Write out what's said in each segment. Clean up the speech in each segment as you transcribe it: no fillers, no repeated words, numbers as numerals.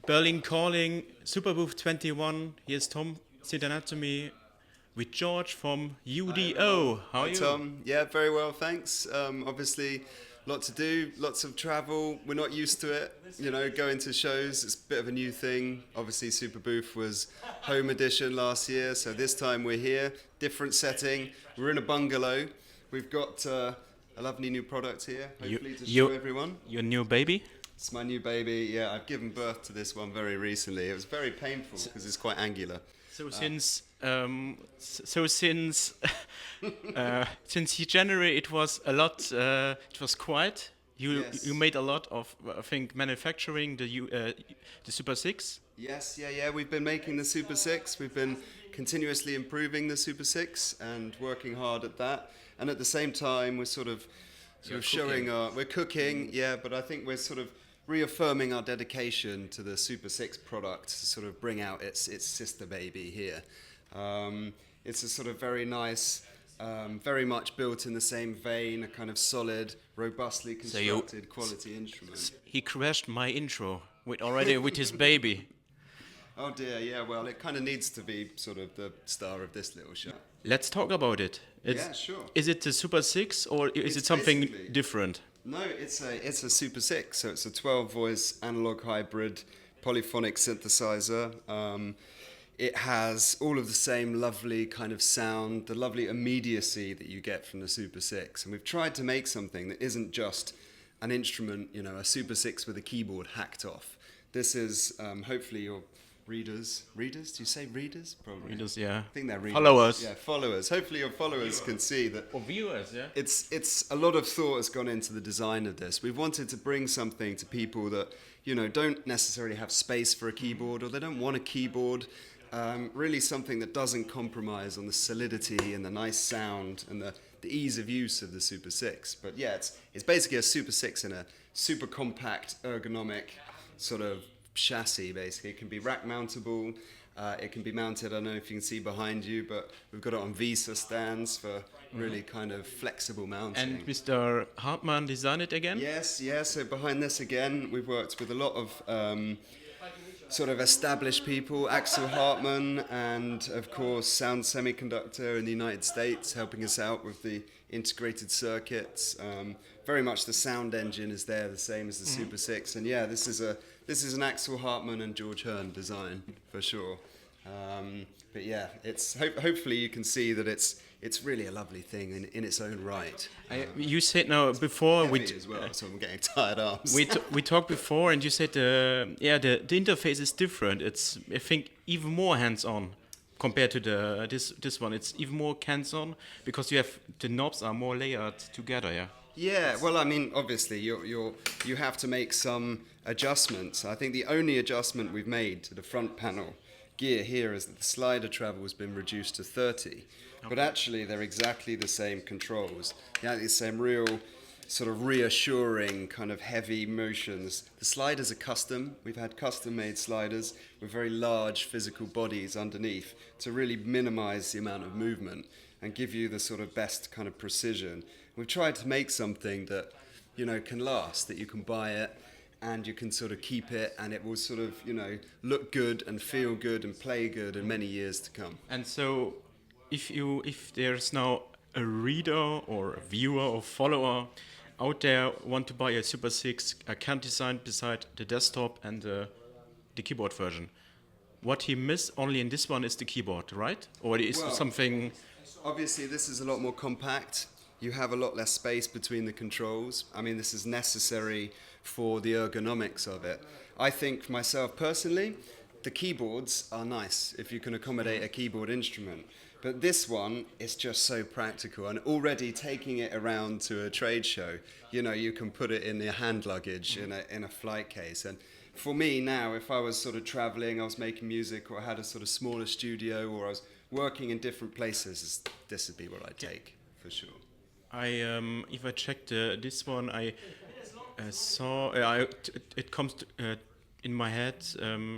Berlin calling, Superbooth 21. Here's Tom, Synth Anatomy, with George from UDO. How are you? Hi Tom, yeah, very well, thanks. Obviously, lot to do, lots of travel. We're not used to it, going to shows. It's a bit of a new thing. Obviously, Superbooth was home edition last year, so this time we're here, different setting. We're in a bungalow. We've got a lovely new product here, hopefully to show everyone. Your new baby? It's my new baby. Yeah, I've given birth to this one very recently. It was very painful because it's quite angular. So since January it was a lot. It was quiet. You made a lot of I think manufacturing the Super 6. Yes, yeah. We've been making the Super 6. We've been continuously improving the Super 6 and working hard at that. And at the same time, we're sort of showing we're cooking. Yeah, but I think we're sort of reaffirming our dedication to the Super 6 product to sort of bring out its sister baby here. It's a sort of very nice, very much built in the same vein, a kind of solid, robustly constructed quality instrument. He crashed my intro with his baby. Oh dear, yeah, well, it kind of needs to be sort of the star of this little show. Let's talk about it. Yeah, sure. Is it the Super 6 or is it something different? No, it's a Super 6, so it's a 12-voice analog hybrid polyphonic synthesizer. It has all of the same lovely kind of sound, the lovely immediacy that you get from the Super 6. And we've tried to make something that isn't just an instrument, a Super 6 with a keyboard hacked off. This is hopefully your readers. Readers? Do you say readers? Probably. Readers, yeah. I think they're readers. Followers. Yeah, followers. Hopefully your followers can see that. Or viewers, yeah. It's a lot of thought has gone into the design of this. We've wanted to bring something to people that, don't necessarily have space for a keyboard or they don't want a keyboard. Really something that doesn't compromise on the solidity and the nice sound and the ease of use of the Super 6. But yeah, it's basically a Super 6 in a super compact, ergonomic sort of chassis, basically. It can be rack mountable, it can be mounted, I don't know if you can see behind you, but we've got it on Visa stands for really kind of flexible mounting. And Mr. Hartmann designed it again? Yes, so behind this again, we've worked with a lot of sort of established people, Axel Hartmann and of course Sound Semiconductor in the United States helping us out with the integrated circuits. Very much the sound engine is there, the same as the Super 6, and yeah, this is an Axel Hartmann and George Hearn design for sure. But yeah, it's hopefully you can see that it's really a lovely thing in its own right. You said now before as well, so I'm getting tired arms. we talked before, and you said the interface is different. It's I think even more hands-on compared to this one. It's even more hands-on because the knobs are more layered together. Yeah. Yeah, well, I mean, obviously, you have to make some adjustments. I think the only adjustment we've made to the front panel gear here is that the slider travel has been reduced to 30. But actually, they're exactly the same controls. The same real sort of reassuring kind of heavy motions. The sliders are custom. We've had custom-made sliders with very large physical bodies underneath to really minimize the amount of movement and give you the sort of best kind of precision. We've tried to make something that, can last, that you can buy it and you can sort of keep it and it will sort of, look good and feel good and play good in many years to come. And so if there's now a reader or a viewer or follower out there want to buy a Super 6, a can design beside the desktop and the keyboard version, what he missed only in this one is the keyboard, right? Or is something... Obviously, this is a lot more compact. You have a lot less space between the controls. I mean, this is necessary for the ergonomics of it. I think myself personally, the keyboards are nice if you can accommodate a keyboard instrument. But this one is just so practical, and already taking it around to a trade show, you can put it in your hand luggage in a flight case. And for me now, if I was sort of traveling, I was making music, or I had a sort of smaller studio, or I was working in different places, this would be what I'd take, for sure. If I checked this one, I saw it comes in my head.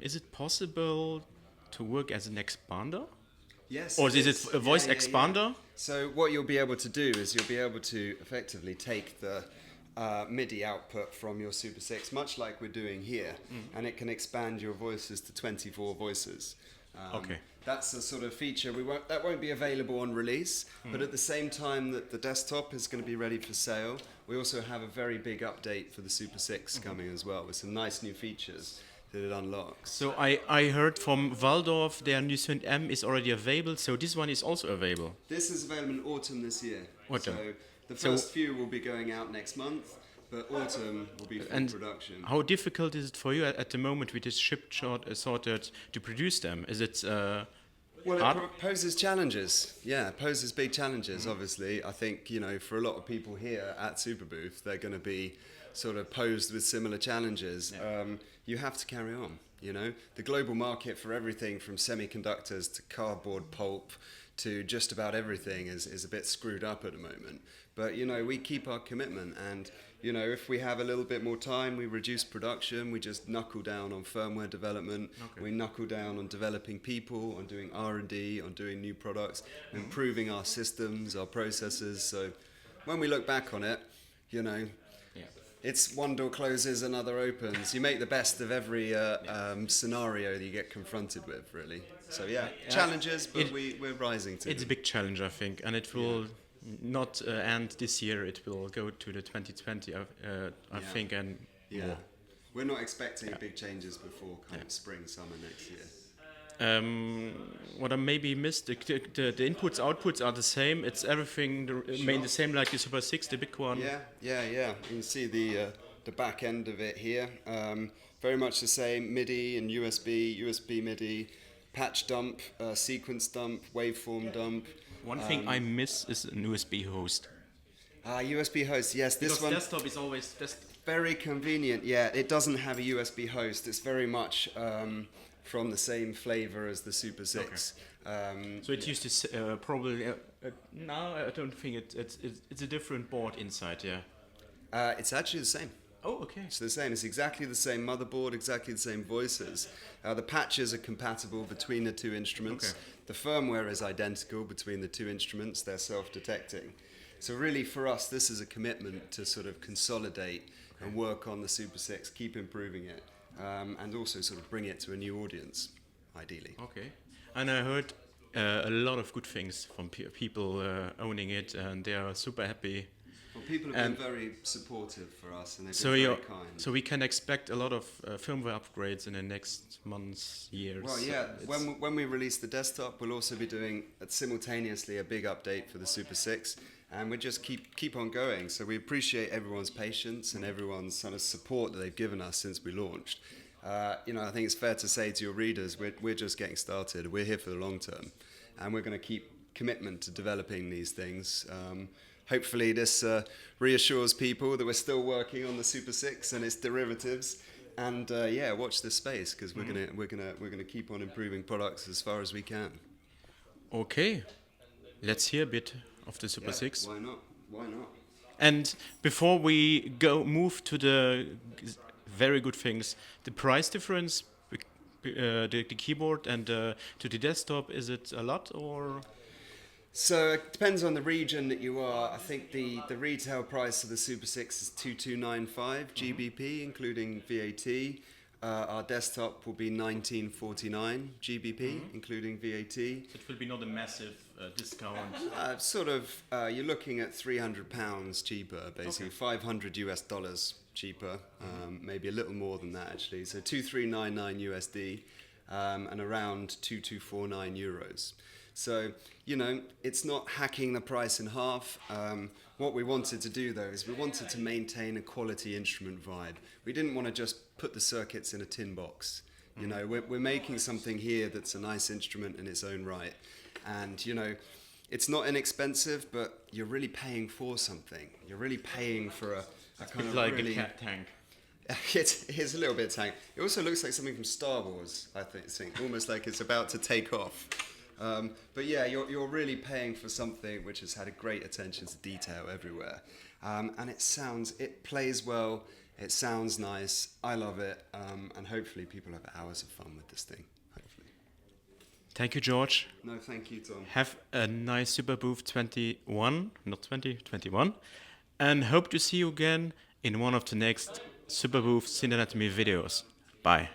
Is it possible to work as an expander, Yes, or it is is. it a voice expander? So what you'll be able to do is you'll be able to effectively take the MIDI output from your Super 6, much like we're doing here, and it can expand your voices to 24 voices. Okay. That's a sort of feature that won't be available on release, but at the same time that the desktop is going to be ready for sale, we also have a very big update for the Super 6 coming as well, with some nice new features that it unlocks. So I heard from Waldorf their new Synth M is already available. So this one is also available. This is available in autumn this year. Autumn. So the So- first few will be going out next month, but autumn will be full And production. how difficult is it for you at the moment with this chip sorted to produce them? Is it Well, hard? it poses challenges. Yeah, it poses big challenges, obviously. I think, for a lot of people here at Superbooth, they're going to be sort of posed with similar challenges. You have to carry on, The global market for everything from semiconductors to cardboard pulp to just about everything is a bit screwed up at the moment. But, we keep our commitment and, if we have a little bit more time, we reduce production, we just knuckle down on firmware development, we knuckle down on developing people, on doing R&D, on doing new products, improving our systems, our processes. So when we look back on it, it's one door closes, another opens. You make the best of every scenario that you get confronted with, really. So challenges, but we're rising to It's a them. big challenge, I think, and it will not end this year. It will go to the 2020, I think, and Yeah. more. We're not expecting big changes before kind of spring, summer next year. What I maybe missed, the inputs, outputs are the same. It's everything remain the same like the Super 6, the big one. Yeah. You can see the back end of it here. Very much the same, MIDI and USB MIDI, patch dump, sequence dump, waveform dump. One thing I miss is an USB host. USB host, yes, this Because one. desktop is always just Very convenient, yeah. It doesn't have a USB host. It's very much from the same flavor as the Super 6. so it used to probably now I don't think it's a different board inside. Yeah. It's actually the same. Oh, okay. It's the same. It's exactly the same motherboard, exactly the same voices. The patches are compatible between the two instruments. Okay. The firmware is identical between the two instruments. They're self-detecting. So really, for us, this is a commitment to sort of consolidate and work on the Super 6, keep improving it, and also sort of bring it to a new audience, ideally. Okay. And I heard a lot of good things from people owning it, and they are super happy. Well, people have And been very supportive for us, and they've So been you very kind. so we can expect a lot of firmware upgrades in the next months, years. Well, yeah. It's- When we release the desktop, we'll also be doing simultaneously a big update for the Super 6, and we just keep on going. So we appreciate everyone's patience and everyone's sort of support that they've given us since we launched. I think it's fair to say to your readers, we're just getting started. We're here for the long term, and we're going to keep commitment to developing these things. Hopefully, this reassures people that we're still working on the Super 6 and its derivatives. And watch this space because we're gonna keep on improving products as far as we can. Okay, let's hear a bit of the Super 6. Why not? Why not? And before we move to the very good things, the price difference, the keyboard and to the desktop, is it a lot or? So it depends on the region that you are. I think the retail price of the Super 6 is 2295 GBP, including VAT. Our desktop will be 1949 GBP, including VAT. It will be not a massive discount. You're looking at £300 cheaper, basically $500 US cheaper, maybe a little more than that actually. So 2399 USD and around 2249 euros. So, it's not hacking the price in half. What we wanted to do, though, is we wanted to maintain a quality instrument vibe. We didn't want to just put the circuits in a tin box. We're making something here that's a nice instrument in its own right. And, it's not inexpensive, but you're really paying for something. You're really paying for a kind of like really... a cat tank. It's a little bit tank. It also looks like something from Star Wars, I think, almost like it's about to take off. But yeah, you're really paying for something which has had a great attention to detail everywhere. And it plays well, it sounds nice, I love it, and hopefully people have hours of fun with this thing, hopefully. Thank you, George. No, thank you, Tom. Have a nice Superbooth 21, not 20, 21. And hope to see you again in one of the next Superbooth Synth Anatomy videos. Bye.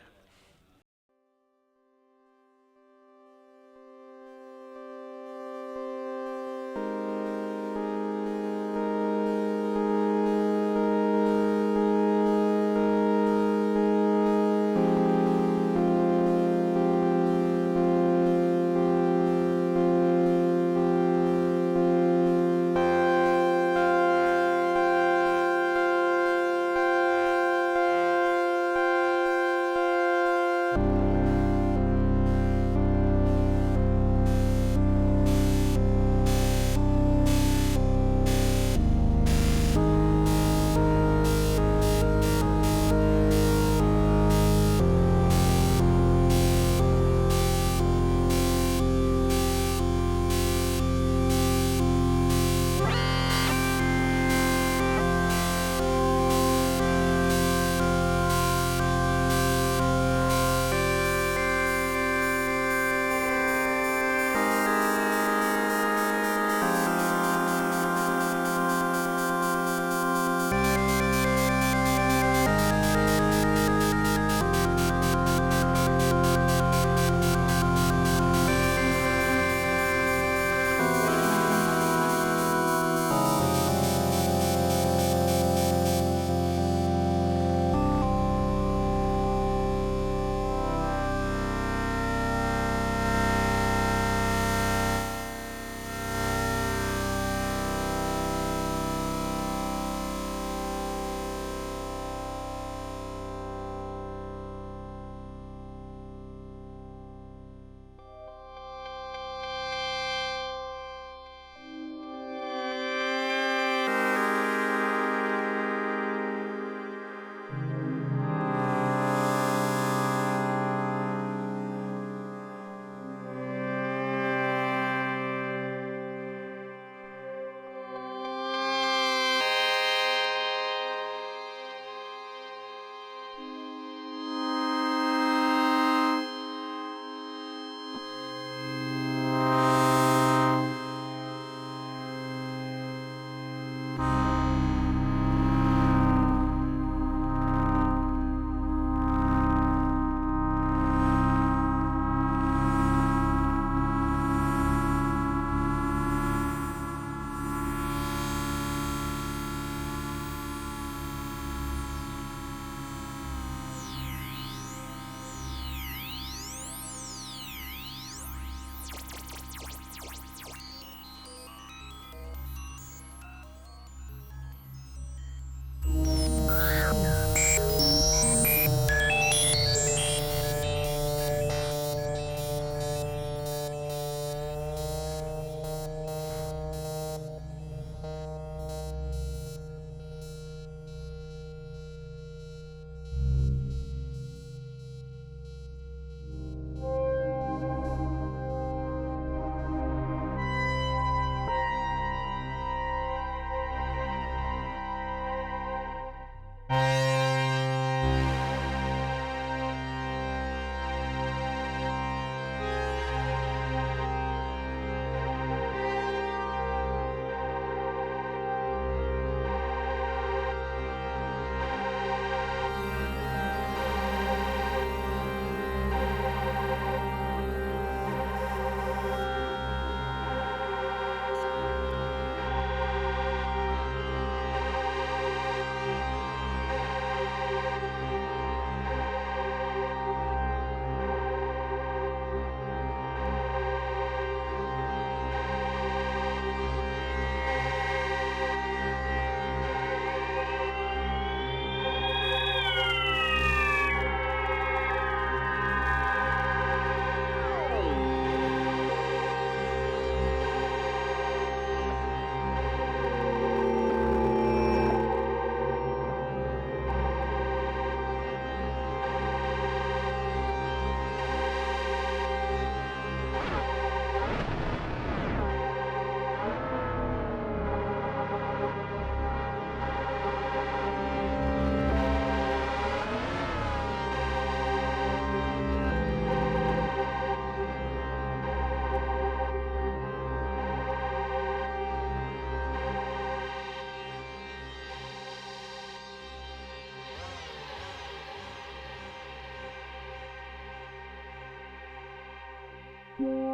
you.